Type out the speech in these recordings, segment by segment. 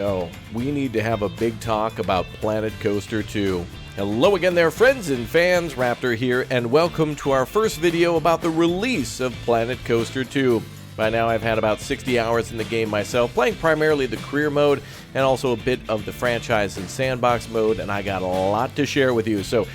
Oh, we need to have a big talk about Planet Coaster 2. Hello again there, friends and fans, Raptor here, and welcome to our first video about the release of Planet Coaster 2. By now I've had about 60 hours in the game myself, playing primarily the career mode and also a bit of the franchise and sandbox mode, and I got a lot to share with you, so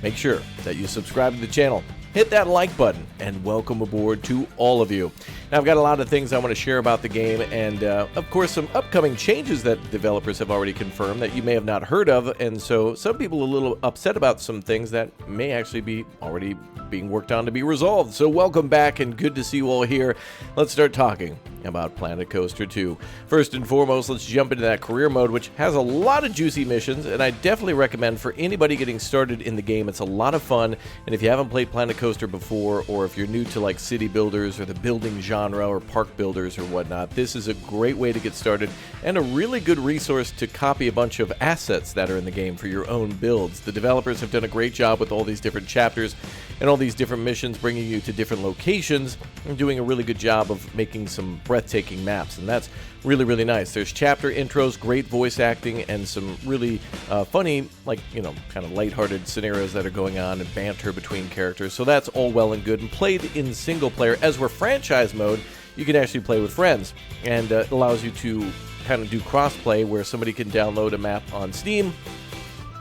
make sure that you subscribe to the channel. Hit that like button, and welcome aboard to all of you. Now, I've got a lot of things I want to share about the game, and of course some upcoming changes that developers have already confirmed that you may have not heard of, and so some people are a little upset about some things that may actually be already being worked on to be resolved. So welcome back, and good to see you all here. Let's start talking about Planet Coaster 2. First and foremost, let's jump into that career mode, which has a lot of juicy missions, and I definitely recommend for anybody getting started in the game. It's a lot of fun, and if you haven't played Planet Coaster before, or if you're new to like city builders or the building genre or park builders or whatnot, this is a great way to get started and a really good resource to copy a bunch of assets that are in the game for your own builds. The developers have done a great job with all these different chapters and all these different missions, bringing you to different locations and doing a really good job of making some breathtaking maps, and that's really nice. There's chapter intros, great voice acting, and some really funny, like, you know, kind of lighthearted scenarios that are going on and banter between characters. So that's all well and good and played in single player. As we're franchise mode, you can actually play with friends, and it allows you to kind of do cross-play where somebody can download a map on Steam,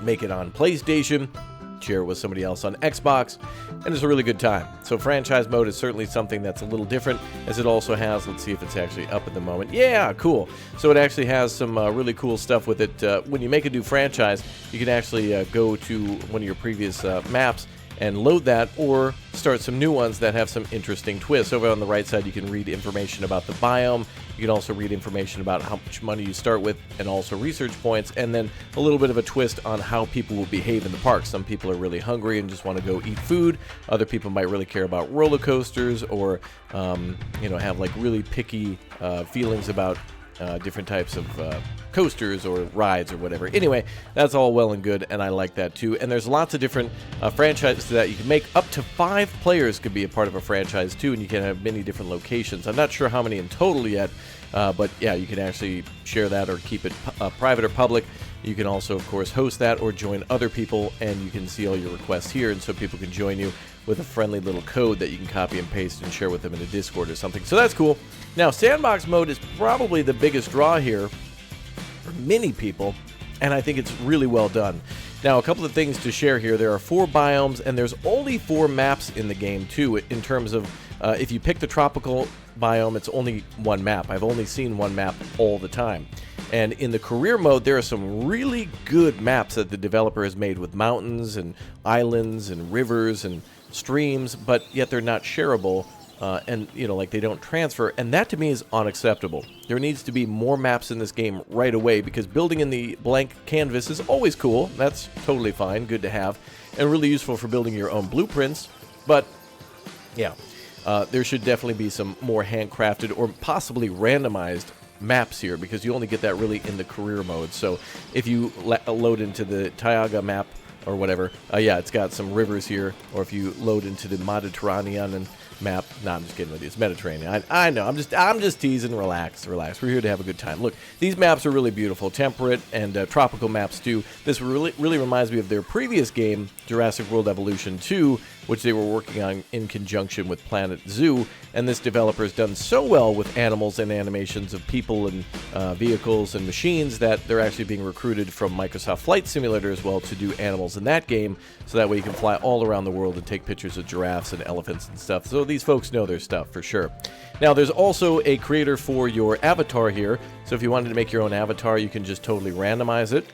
make it on PlayStation, share it with somebody else on Xbox, and it's a really good time. So franchise mode is certainly something that's a little different, as it also has, let's see if it's actually up at the moment. Yeah, cool. So it actually has some really cool stuff with it. When you make a new franchise, you can actually go to one of your previous maps and load that, or start some new ones that have some interesting twists. Over on the right side, you can read information about the biome. You can also read information about how much money you start with, and also research points, and then a little bit of a twist on how people will behave in the park. Some people are really hungry and just want to go eat food. Other people might really care about roller coasters, or you know, have like really picky feelings about different types of coasters or rides or whatever. Anyway, that's all well and good, and I like that too. And there's lots of different franchises that you can make. Up to 5 players could be a part of a franchise too, and you can have many different locations. I'm not sure how many in total yet, but yeah, you can actually share that or keep it private or public. You can also, of course, host that or join other people, and you can see all your requests here, and so people can join you with a friendly little code that you can copy and paste and share with them in a Discord or something. So that's cool. Now, sandbox mode is probably the biggest draw here for many people, and I think it's really well done. Now, a couple of things to share here. There are 4 biomes, and there's only 4 maps in the game, too, in terms of if you pick the tropical biome, it's only 1 map. I've only seen 1 map all the time. And in the career mode, there are some really good maps that the developer has made with mountains and islands and rivers and streams, but yet they're not shareable, and, you know, like they don't transfer, and that to me is unacceptable. There needs to be more maps in this game right away, because building in the blank canvas is always cool. That's totally fine, good to have, and really useful for building your own blueprints, but yeah, there should definitely be some more handcrafted or possibly randomized maps here, because you only get that really in the career mode. So if you load into the Taiga map or whatever, yeah, it's got some rivers here. Or if you load into the Mediterranean map, no, I'm just kidding with you, it's Mediterranean. I know, I'm just teasing. Relax. We're here to have a good time. Look, these maps are really beautiful, temperate and tropical maps too. This really reminds me of their previous game, Jurassic World Evolution 2, which they were working on in conjunction with Planet Zoo, and this developer has done so well with animals and animations of people and vehicles and machines that they're actually being recruited from Microsoft Flight Simulator as well to do animals in that game, so that way you can fly all around the world and take pictures of giraffes and elephants and stuff. So these folks know their stuff for sure. Now, there's also a creator for your avatar here, so if you wanted to make your own avatar, you can just totally randomize it.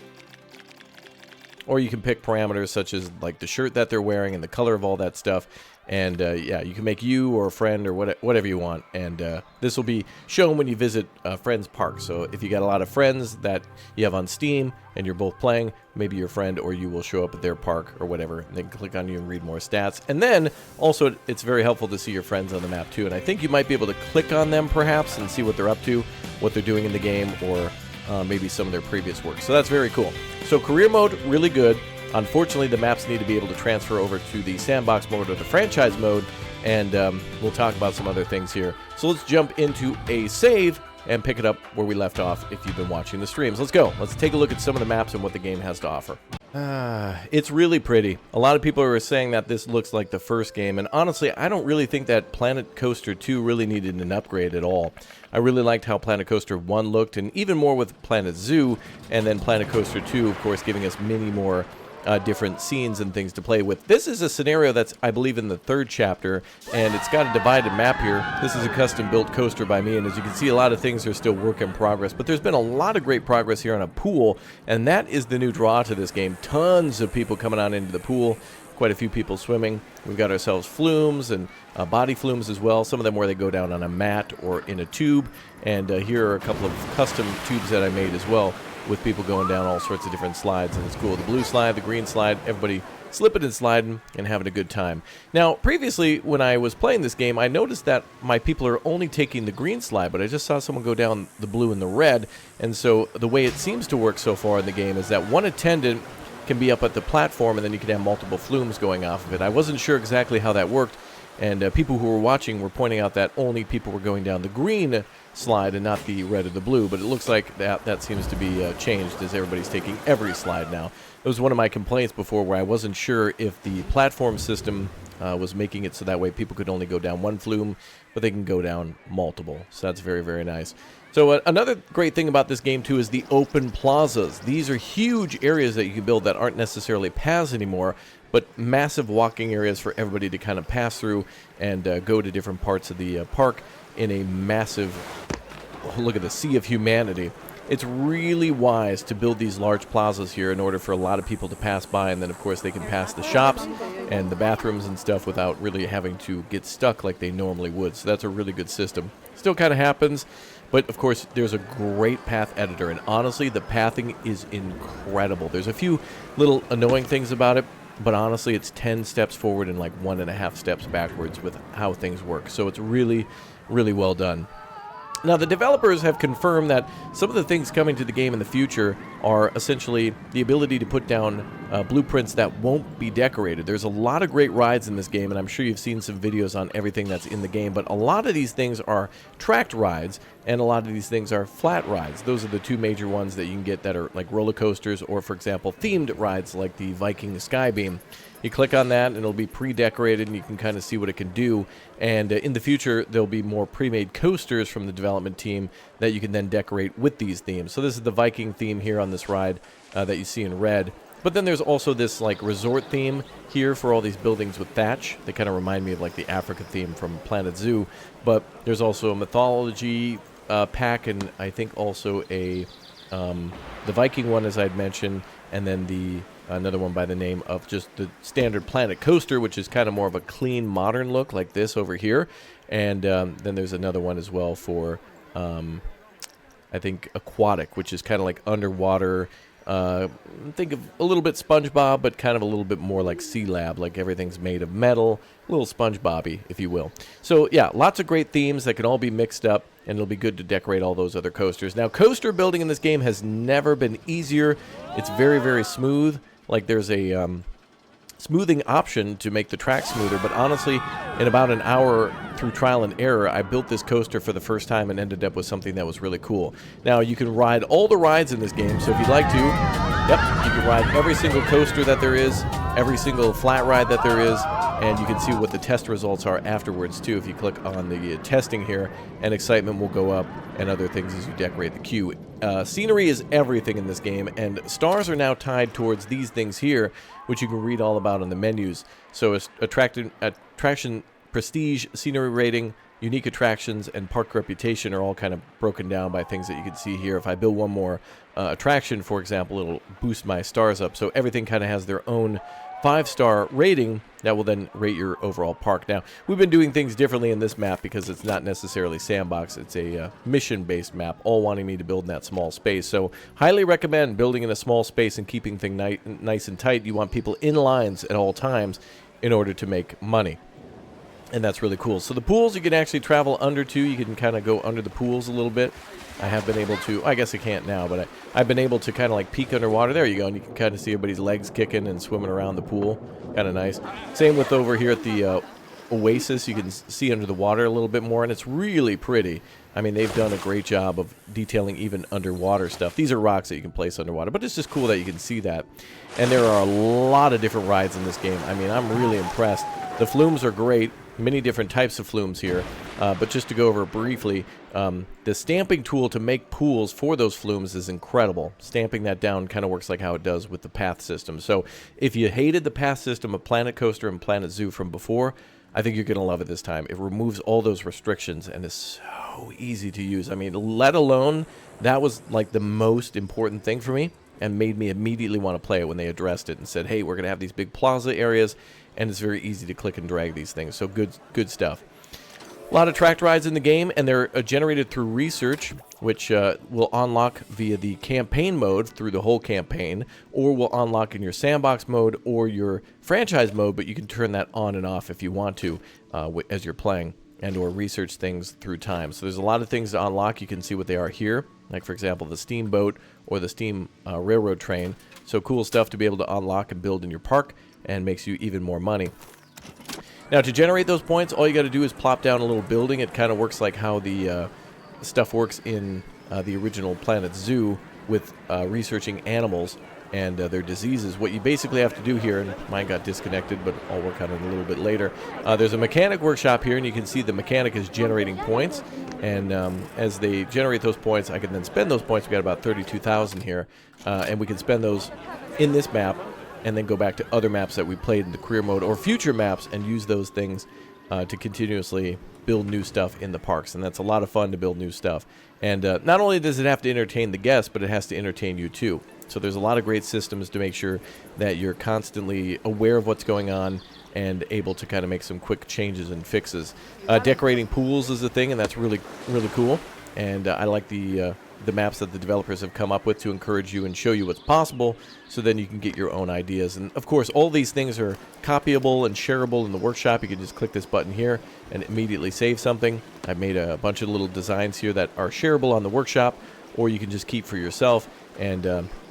Or you can pick parameters such as like the shirt that they're wearing and the color of all that stuff. And yeah, you can make you or a friend or whatever you want. And this will be shown when you visit a friend's park. So if you got a lot of friends that you have on Steam and you're both playing, maybe your friend or you will show up at their park or whatever. And they can click on you and read more stats. And then also it's very helpful to see your friends on the map too. And I think you might be able to click on them perhaps and see what they're up to, what they're doing in the game, or maybe some of their previous work. So that's very cool. So career mode, really good. Unfortunately, the maps need to be able to transfer over to the sandbox mode or the franchise mode, and we'll talk about some other things here. So let's jump into a save and pick it up where we left off if you've been watching the streams. Let's go. Let's take a look at some of the maps and what the game has to offer. It's really pretty. A lot of people are saying that this looks like the first game, and honestly, I don't really think that Planet Coaster 2 really needed an upgrade at all. I really liked how Planet Coaster 1 looked, and even more with Planet Zoo, and then Planet Coaster 2, of course, giving us many more different scenes and things to play with. This is a scenario that's, I believe, in the third chapter, and it's got a divided map here. This is a custom-built coaster by me, and as you can see, a lot of things are still work in progress, but there's been a lot of great progress here on a pool, and that is the new draw to this game. Tons of people coming on into the pool, quite a few people swimming. We've got ourselves flumes and body flumes as well, some of them where they go down on a mat or in a tube, and here are a couple of custom tubes that I made as well, with people going down all sorts of different slides, and it's cool. The blue slide, the green slide, everybody slipping and sliding and having a good time. Now, previously, when I was playing this game, I noticed that my people are only taking the green slide, but I just saw someone go down the blue and the red, and so the way it seems to work so far in the game is that one attendant can be up at the platform, and then you can have multiple flumes going off of it. I wasn't sure exactly how that worked, and people who were watching were pointing out that only people were going down the green slide and not the red or the blue, but it looks like that seems to be changed as everybody's taking every slide now. It was one of my complaints before where I wasn't sure if the platform system was making it so that way people could only go down one flume, but they can go down multiple. So that's very, very nice. So another great thing about this game, too, is the open plazas. These are huge areas that you can build that aren't necessarily paths anymore, but massive walking areas for everybody to kind of pass through and go to different parts of the park in a massive, look at the sea of humanity. It's really wise to build these large plazas here in order for a lot of people to pass by, and then, of course, they can pass the shops and the bathrooms and stuff without really having to get stuck like they normally would. So that's a really good system. Still kind of happens, but, of course, there's a great path editor, and honestly, the pathing is incredible. There's a few little annoying things about it, but honestly, it's 10 steps forward and like 1.5 steps backwards with how things work. So it's really, really well done. Now, the developers have confirmed that some of the things coming to the game in the future are essentially the ability to put down blueprints that won't be decorated. There's a lot of great rides in this game, and I'm sure you've seen some videos on everything that's in the game, but a lot of these things are tracked rides, and a lot of these things are flat rides. Those are the two major ones that you can get that are like roller coasters or, for example, themed rides like the Viking Skybeam. You click on that, and it'll be pre-decorated, and you can kind of see what it can do. And in the future, there'll be more pre-made coasters from the development team that you can then decorate with these themes. So this is the Viking theme here on this ride that you see in red. But then there's also this like resort theme here for all these buildings with thatch. They kind of remind me of like the Africa theme from Planet Zoo. But there's also a mythology pack, and I think also a the Viking one, as I'd mentioned, and then another one by the name of just the standard Planet Coaster, which is kind of more of a clean, modern look like this over here. And then there's another one as well for, I think, Aquatic, which is kind of like underwater. Think of a little bit SpongeBob, but kind of a little bit more like Sea Lab, like everything's made of metal, a little SpongeBob-y, if you will. So, yeah, lots of great themes that can all be mixed up, and it'll be good to decorate all those other coasters. Now, coaster building in this game has never been easier. It's very, very smooth. Like, there's a smoothing option to make the track smoother, but honestly, in about an hour through trial and error, I built this coaster for the first time and ended up with something that was really cool. Now, you can ride all the rides in this game, so if you'd like to, yep, you can ride every single coaster that there is, every single flat ride that there is, and you can see what the test results are afterwards, too, if you click on the testing here, and excitement will go up, and other things as you decorate the queue. Scenery is everything in this game, and stars are now tied towards these things here, which you can read all about on the menus. So attraction, prestige, scenery rating, unique attractions, and park reputation are all kind of broken down by things that you can see here. If I build one more attraction, for example, it'll boost my stars up. So everything kind of has their own 5-star rating that will then rate your overall park. Now, we've been doing things differently in this map because it's not necessarily sandbox. It's a mission-based map, all wanting me to build in that small space. So highly recommend building in a small space and keeping things nice and tight. You want people in lines at all times in order to make money. And that's really cool. So the pools you can actually travel under too. You can kind of go under the pools a little bit. I have been able to, I guess I can't now, but I've been able to kind of like peek underwater. There you go, and you can kind of see everybody's legs kicking and swimming around the pool. Kind of nice. Same with over here at the oasis. You can see under the water a little bit more, and it's really pretty. I mean, they've done a great job of detailing even underwater stuff. These are rocks that you can place underwater, but it's just cool that you can see that. And there are a lot of different rides in this game. I mean, I'm really impressed. The flumes are great. Many different types of flumes here. But just to go over briefly, the stamping tool to make pools for those flumes is incredible. Stamping that down kind of works like how it does with the path system. So if you hated the path system of Planet Coaster and Planet Zoo from before, I think you're going to love it this time. It removes all those restrictions and is so easy to use. I mean, let alone, that was like the most important thing for me and made me immediately want to play it when they addressed it and said, hey, we're going to have these big plaza areas, and it's very easy to click and drag these things. So good stuff. A lot of tracked rides in the game, and they're generated through research, which will unlock via the campaign mode through the whole campaign, or will unlock in your sandbox mode or your franchise mode, but you can turn that on and off if you want to as you're playing, and or research things through time. So there's a lot of things to unlock. You can see what they are here, like for example the steamboat or the steam railroad train. So cool stuff to be able to unlock and build in your park, and makes you even more money. Now, to generate those points, all you got to do is plop down a little building. It kind of works like how the stuff works in the original Planet Zoo with researching animals and their diseases. What you basically have to do here, and mine got disconnected, but I'll work on it a little bit later. There's a mechanic workshop here, and you can see the mechanic is generating points. And as they generate those points, I can then spend those points. We got about 32,000 here, and we can spend those in this map, and then go back to other maps that we played in the career mode or future maps and use those things to continuously build new stuff in the parks. And that's a lot of fun to build new stuff. And not only does it have to entertain the guests, but it has to entertain you too. So there's a lot of great systems to make sure that you're constantly aware of what's going on and able to kind of make some quick changes and fixes. Decorating pools is a thing, and that's really, really cool. And I like the maps that the developers have come up with to encourage you and show you what's possible, so then you can get your own ideas. And of course, all these things are copyable and shareable in the workshop. You can just click this button here and immediately save something. I've made a bunch of little designs here that are shareable on the workshop, or you can just keep for yourself. And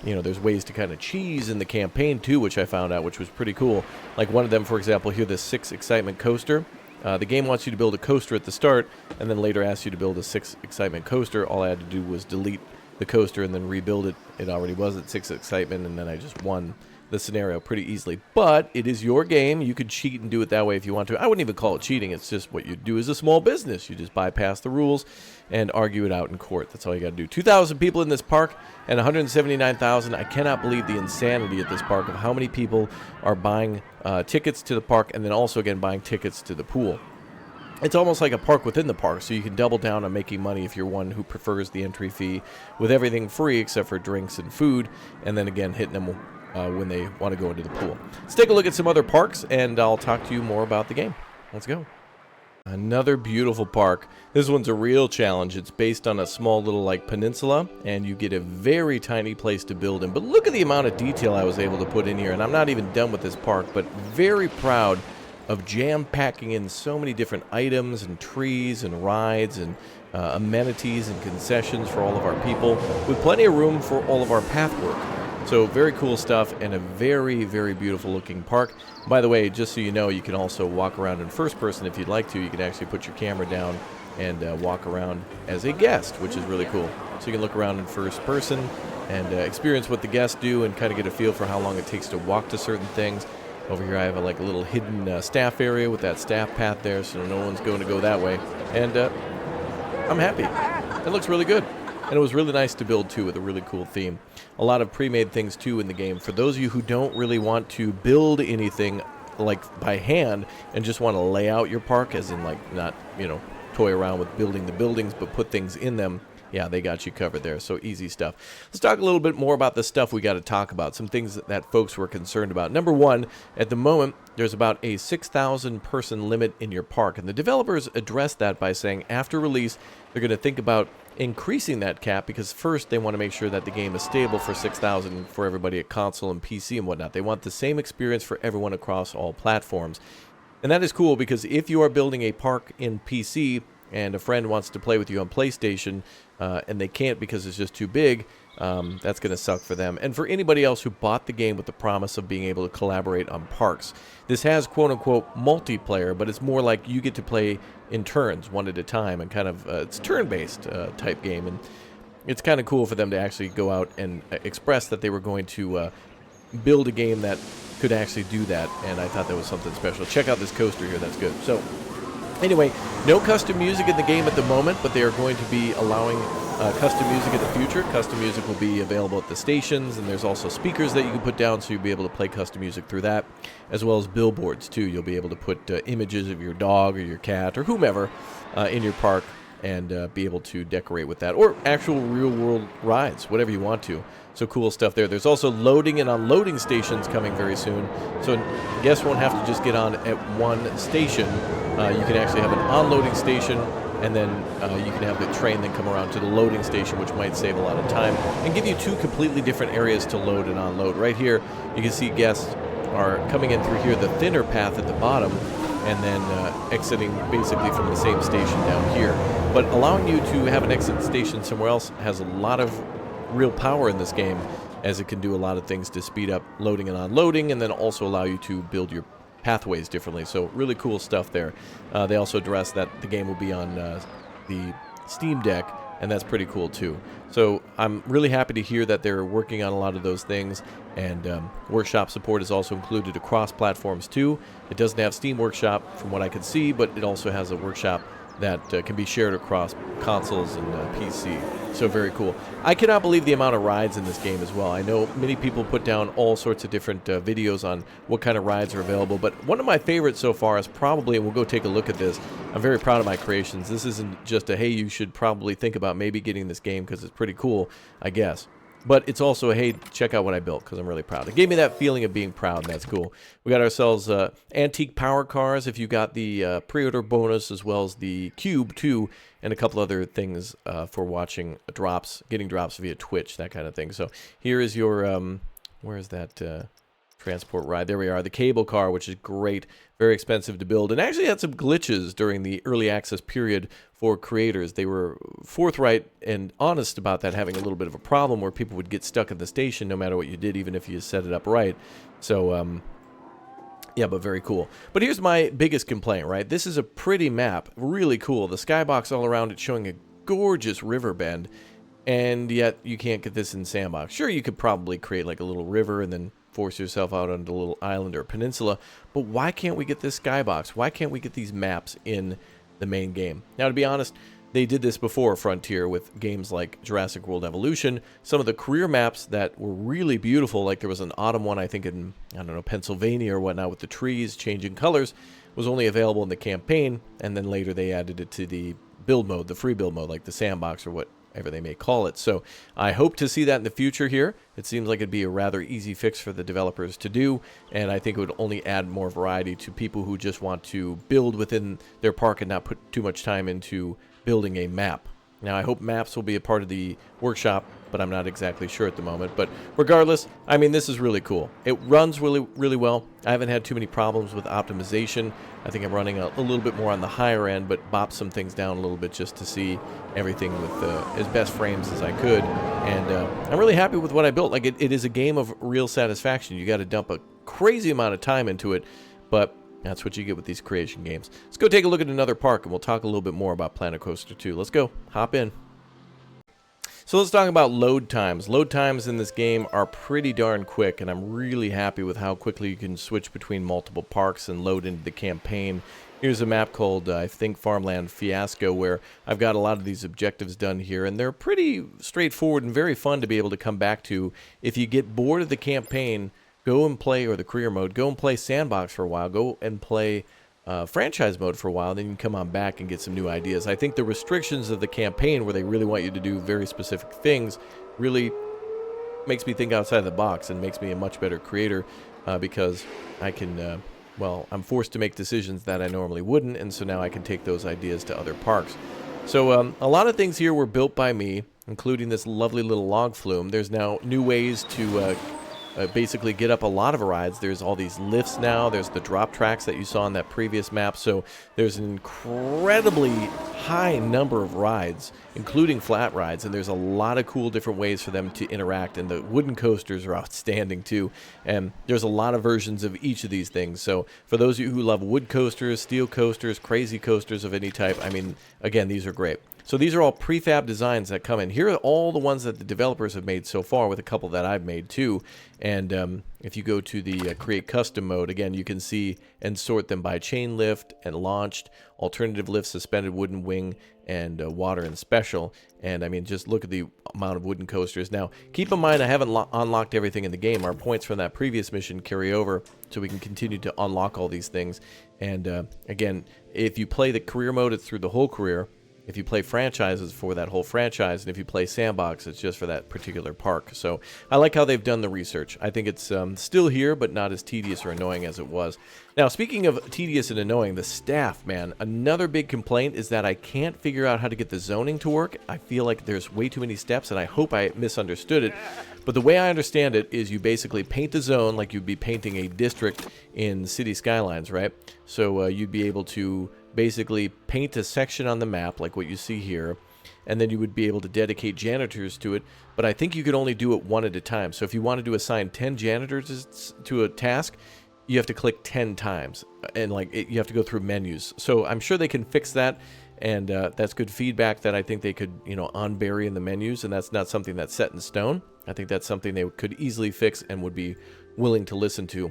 you know, there's ways to kind of cheese in the campaign too, which I found out, which was pretty cool. Like one of them, for example, here, this 6 excitement coaster. The game wants you to build a coaster at the start, and then later asks you to build a 6 excitement coaster. All I had to do was delete the coaster and then rebuild it. It already was at 6 excitement, and then I just won the scenario pretty easily. But it is your game. You could cheat and do it that way if you want to. I wouldn't even call it cheating. It's just what you do as a small business. You just bypass the rules and argue it out in court. That's all you got to do. 2,000 people in this park and 179,000. I cannot believe the insanity at this park of how many people are buying tickets to the park and then also, again, buying tickets to the pool. It's almost like a park within the park, so you can double down on making money if you're one who prefers the entry fee with everything free except for drinks and food, and then again hitting them when they want to go into the pool. Let's take a look at some other parks, and I'll talk to you more about the game. Let's go. Another beautiful park. This one's a real challenge. It's based on a small little like peninsula, and you get a very tiny place to build in. But look at the amount of detail I was able to put in here, and I'm not even done with this park, but very proud of jam-packing in so many different items and trees and rides and amenities and concessions for all of our people, with plenty of room for all of our path work. So very cool stuff, and a very, very beautiful looking park. By the way, just so you know, you can also walk around in first person if you'd like to. You can actually put your camera down and walk around as a guest, which is really cool. So you can look around in first person and experience what the guests do and kind of get a feel for how long it takes to walk to certain things. Over here I have a little hidden staff area with that staff path there, so no one's going to go that way. And I'm happy. It looks really good. And it was really nice to build, too, with a really cool theme. A lot of pre-made things, too, in the game. For those of you who don't really want to build anything, like, by hand, and just want to lay out your park, as in, like, not, you know, toy around with building the buildings, but put things in them, yeah, they got you covered there. So easy stuff. Let's talk a little bit more about the stuff we got to talk about, some things that folks were concerned about. Number one, at the moment, there's about a 6,000 person limit in your park, and the developers addressed that by saying after release, they're going to think about increasing that cap, because first they want to make sure that the game is stable for 6,000 for everybody at console and PC and whatnot. They want the same experience for everyone across all platforms. And that is cool, because if you are building a park in PC and a friend wants to play with you on PlayStation and they can't because it's just too big, That's going to suck for them. And for anybody else who bought the game with the promise of being able to collaborate on parks. This has quote-unquote multiplayer, but it's more like you get to play in turns, one at a time, and kind of, it's turn-based type game. And it's kind of cool for them to actually go out and express that they were going to build a game that could actually do that, and I thought that was something special. Check out this coaster here, that's good. So, anyway, no custom music in the game at the moment, but they are going to be allowing custom music in the future. Custom music will be available at the stations, and there's also speakers that you can put down, so you'll be able to play custom music through that, as well as billboards, too. You'll be able to put images of your dog or your cat or whomever in your park and be able to decorate with that, or actual real-world rides, whatever you want to. So cool stuff there. There's also loading and unloading stations coming very soon, so guests won't have to just get on at one station. You can actually have an unloading station, and then you can have the train then come around to the loading station, which might save a lot of time and give you two completely different areas to load and unload. Right here, you can see guests are coming in through here, the thinner path at the bottom, and then exiting basically from the same station down here. But allowing you to have an exit station somewhere else has a lot of real power in this game, as it can do a lot of things to speed up loading and unloading, and then also allow you to build your pathways differently. So really cool stuff there. They also address that the game will be on the Steam Deck, and that's pretty cool too. So I'm really happy to hear that they're working on a lot of those things, and Workshop support is also included across platforms too. It doesn't have Steam Workshop from what I could see, but it also has a Workshop that can be shared across consoles and PC. So very cool. I cannot believe the amount of rides in this game as well. I know many people put down all sorts of different videos on what kind of rides are available, but one of my favorites so far is probably, and we'll go take a look at this, I'm very proud of my creations. This isn't just a, hey, you should probably think about maybe getting this game because it's pretty cool, I guess. But it's also a, hey, check out what I built, because I'm really proud. It gave me that feeling of being proud, and that's cool. We got ourselves antique power cars if you got the pre-order bonus, as well as the cube, too, and a couple other things for watching drops, getting drops via Twitch, that kind of thing. So here is your, where is that transport ride? There we are, the cable car, which is great, very expensive to build, and actually had some glitches during the early access period for creators. They were forthright and honest about that, having a little bit of a problem where people would get stuck at the station no matter what you did, even if you set it up right. So, yeah, but very cool. But here's my biggest complaint, right? This is a pretty map, really cool. The skybox all around it showing a gorgeous river bend, and yet you can't get this in Sandbox. Sure, you could probably create like a little river and then force yourself out onto a little island or peninsula, but why can't we get this skybox? Why can't we get these maps in the main game? Now, to be honest, they did this before Frontier with games like Jurassic World Evolution. Some of the career maps that were really beautiful, like there was an autumn one, I think in, I don't know, Pennsylvania or whatnot, with the trees changing colors, was only available in the campaign, and then later they added it to the build mode, the free build mode, like the Sandbox or whatever they may call it. So I hope to see that in the future here. It seems like it'd be a rather easy fix for the developers to do, and I think it would only add more variety to people who just want to build within their park and not put too much time into building a map. Now, I hope maps will be a part of the workshop, but I'm not exactly sure at the moment. But regardless, I mean, this is really cool. It runs really, really well. I haven't had too many problems with optimization. I think I'm running a little bit more on the higher end, but bopped some things down a little bit just to see everything with as best frames as I could. And I'm really happy with what I built. Like, it is a game of real satisfaction. You got to dump a crazy amount of time into it, but that's what you get with these creation games. Let's go take a look at another park, and we'll talk a little bit more about Planet Coaster 2. Let's go. Hop in. So let's talk about load times. Load times in this game are pretty darn quick, and I'm really happy with how quickly you can switch between multiple parks and load into the campaign. Here's a map called, I think, Farmland Fiasco, where I've got a lot of these objectives done here, and they're pretty straightforward and very fun to be able to come back to. If you get bored of the campaign, go and play, or the career mode, go and play Sandbox for a while, go and play franchise mode for a while, then you can come on back and get some new ideas. I think the restrictions of the campaign, where they really want you to do very specific things, really makes me think outside the box and makes me a much better creator, because I can, well, I'm forced to make decisions that I normally wouldn't, and so now I can take those ideas to other parks. So a lot of things here were built by me, including this lovely little log flume. There's now new ways to basically get up a lot of rides. There's all these lifts now. There's the drop tracks that you saw in that previous map. So there's an incredibly high number of rides, including flat rides, and there's a lot of cool different ways for them to interact, and the wooden coasters are outstanding too, and there's a lot of versions of each of these things. So for those of you who love wood coasters, steel coasters, crazy coasters of any type, I mean, again, these are great. So these are all prefab designs that come in. Here are all the ones that the developers have made so far, with a couple that I've made too. And if you go to the Create Custom mode, again, you can see and sort them by chain lift and launched, alternative lift, suspended wooden wing, and water and special. And I mean, just look at the amount of wooden coasters. Now, keep in mind, I haven't unlocked everything in the game. Our points from that previous mission carry over, so we can continue to unlock all these things. And again, if you play the career mode, it's through the whole career. If you play franchises, for that whole franchise, and if you play sandbox, it's just for that particular park. So I like how they've done the research. I think it's still here, but not as tedious or annoying as it was. Now, speaking of tedious and annoying, the staff, man, another big complaint is that I can't figure out how to get the zoning to work. I feel like there's way too many steps, and I hope I misunderstood it. But the way I understand it is you basically paint the zone like you'd be painting a district in City Skylines, right? So you'd be able to basically paint a section on the map like what you see here, and then you would be able to dedicate janitors to it. But I think you could only do it one at a time. So if you wanted to assign 10 janitors to a task, you have to click 10 times, and you have to go through menus. So I'm sure they can fix that, and that's good feedback that I think they could, unbury in the menus, and that's not something that's set in stone. I think that's something they could easily fix and would be willing to listen to.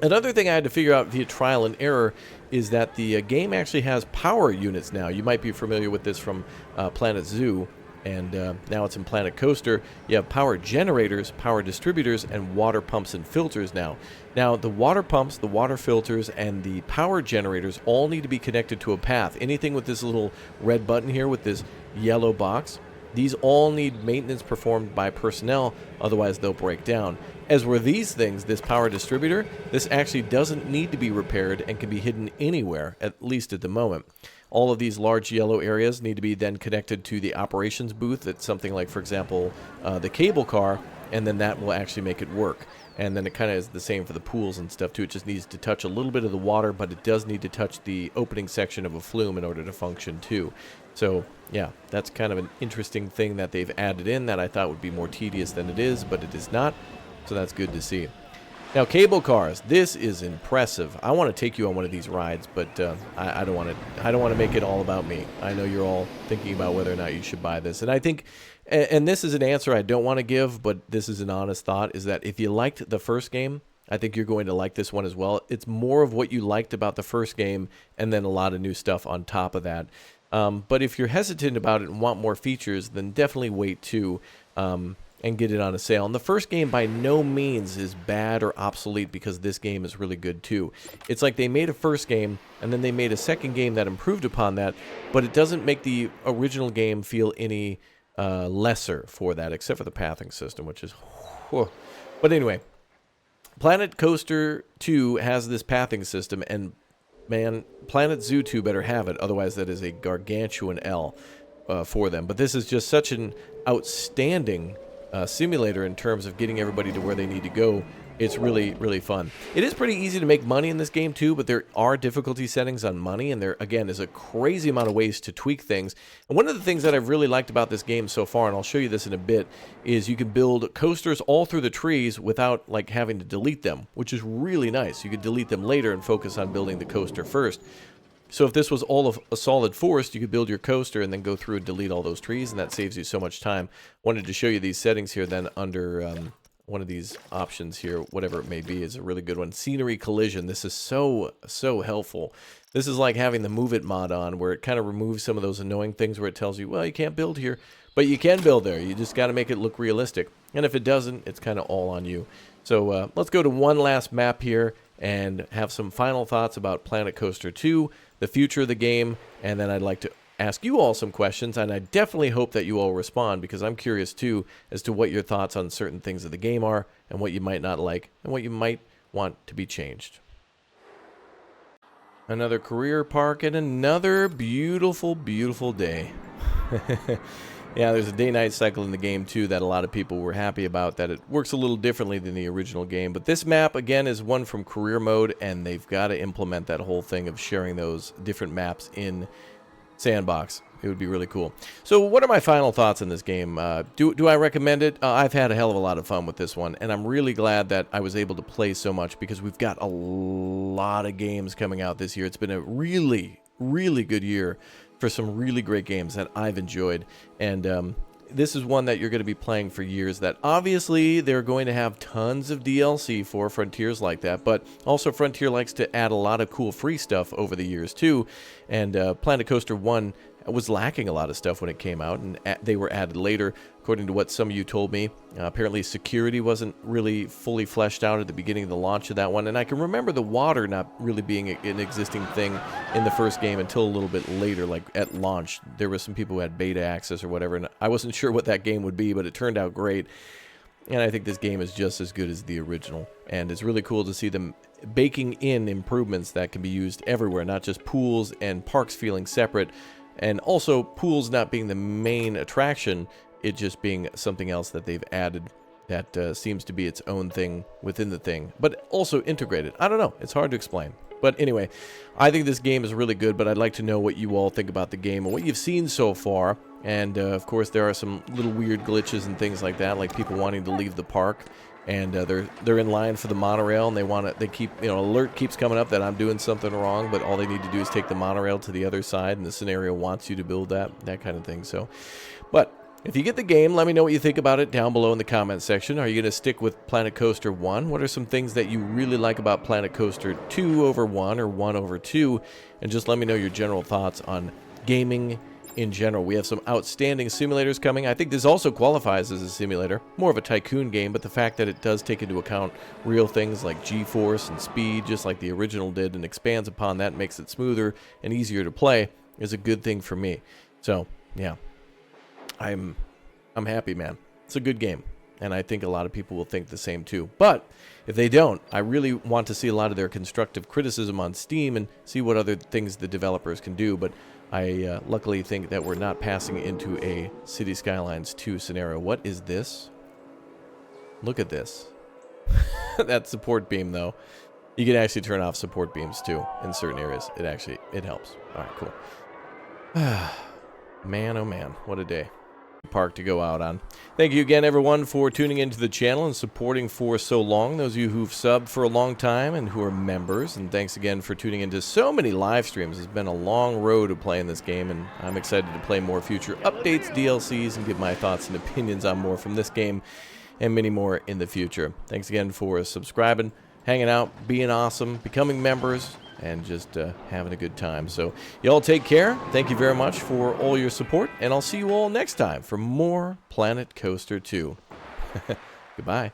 Another thing I had to figure out via trial and error is that the game actually has power units now. You might be familiar with this from Planet Zoo, and now it's in Planet Coaster. You have power generators, power distributors, and water pumps and filters now. Now, the water pumps, the water filters, and the power generators all need to be connected to a path. Anything with this little red button here with this yellow box, these all need maintenance performed by personnel, otherwise they'll break down. As were these things, this power distributor, this actually doesn't need to be repaired and can be hidden anywhere, at least at the moment. All of these large yellow areas need to be then connected to the operations booth at something like, for example, the cable car, and then that will actually make it work. And then it kind of is the same for the pools and stuff too. It just needs to touch a little bit of the water, but it does need to touch the opening section of a flume in order to function too. So yeah, that's kind of an interesting thing that they've added in that I thought would be more tedious than it is, but it is not. So that's good to see. Now, cable cars, this is impressive. I want to take you on one of these rides, but I don't want to make it all about me. I know you're all thinking about whether or not you should buy this, and I think, and this is an answer I don't want to give, but this is an honest thought, is that if you liked the first game, I think you're going to like this one as well. It's more of what you liked about the first game, and then a lot of new stuff on top of that. But if you're hesitant about it and want more features, then definitely wait too. And get it on a sale. And the first game by no means is bad or obsolete, because this game is really good too. It's like they made a first game and then they made a second game that improved upon that, but it doesn't make the original game feel any lesser for that, except for the pathing system, which is whew. But anyway, Planet Coaster 2 has this pathing system, and man, Planet Zoo 2 better have it, otherwise that is a gargantuan L for them. But this is just such an outstanding simulator in terms of getting everybody to where they need to go. It's really, really fun. It is pretty easy to make money in this game too, but there are difficulty settings on money, and there, again, is a crazy amount of ways to tweak things. And one of the things that I've really liked about this game so far, and I'll show you this in a bit, is you can build coasters all through the trees without like having to delete them, which is really nice. You could delete them later and focus on building the coaster first. So if this was all of a solid forest, you could build your coaster and then go through and delete all those trees, and that saves you so much time. Wanted to show you these settings here then under one of these options here, whatever it may be, is a really good one. Scenery collision. This is so helpful. This is like having the Move It mod on, where it kind of removes some of those annoying things where it tells you, well, you can't build here, but you can build there. You just got to make it look realistic. And if it doesn't, it's kind of all on you. So let's go to one last map here and have some final thoughts about Planet Coaster 2, the future of the game, and then I'd like to ask you all some questions, and I definitely hope that you all respond, because I'm curious too as to what your thoughts on certain things of the game are, and what you might not like, and what you might want to be changed. Another career park and another beautiful, beautiful day. Yeah, there's a day-night cycle in the game, too, that a lot of people were happy about, that it works a little differently than the original game. But this map, again, is one from career mode, and they've got to implement that whole thing of sharing those different maps in Sandbox. It would be really cool. So what are my final thoughts on this game? Do I recommend it? I've had a hell of a lot of fun with this one, and I'm really glad that I was able to play so much because we've got a lot of games coming out this year. It's been a really, really good year for some really great games that I've enjoyed, and this is one that you're going to be playing for years. That obviously they're going to have tons of DLC for Frontiers like that, but also Frontier likes to add a lot of cool free stuff over the years too, and Planet Coaster 1 was lacking a lot of stuff when it came out, and they were added later, according to what some of you told me. Apparently security wasn't really fully fleshed out at the beginning of the launch of that one, and I can remember the water not really being an existing thing in the first game until a little bit later, like at launch. There were some people who had beta access or whatever, and I wasn't sure what that game would be, but it turned out great. And I think this game is just as good as the original, and it's really cool to see them baking in improvements that can be used everywhere, not just pools and parks feeling separate, and also pools not being the main attraction, it just being something else that they've added that seems to be its own thing within the thing, but also integrated. I don't know. It's hard to explain. But anyway, I think this game is really good, but I'd like to know what you all think about the game and what you've seen so far. And, of course, there are some little weird glitches and things like that, like people wanting to leave the park. And they're in line for the monorail, and they keep, alert keeps coming up that I'm doing something wrong, but all they need to do is take the monorail to the other side, and the scenario wants you to build that kind of thing. So, but if you get the game, let me know what you think about it down below in the comment section. Are you going to stick with Planet Coaster 1? What are some things that you really like about Planet Coaster 2 over 1 or 1 over 2? And just let me know your general thoughts on gaming in general. We have some outstanding simulators coming. I think this also qualifies as a simulator, more of a tycoon game, but the fact that it does take into account real things like G-force and speed, just like the original did, and expands upon that, makes it smoother and easier to play, is a good thing for me. So, yeah. I'm happy, man. It's a good game, and I think a lot of people will think the same too. But if they don't, I really want to see a lot of their constructive criticism on Steam and see what other things the developers can do. But I luckily think that we're not passing into a City Skylines 2 scenario. What is this? Look at this. That support beam, though. You can actually turn off support beams, too, in certain areas. It helps. All right, cool. Man, oh man, what a day. Park to go out on. Thank you again, everyone, for tuning into the channel and supporting for so long. Those of you who've subbed for a long time and who are members, and thanks again for tuning into so many live streams. It's been a long road of playing this game, and I'm excited to play more future updates, DLCs, and give my thoughts and opinions on more from this game and many more in the future. Thanks again for subscribing, hanging out, being awesome, becoming members, and just having a good time. So y'all take care. Thank you very much for all your support, and I'll see you all next time for more Planet Coaster 2. Goodbye.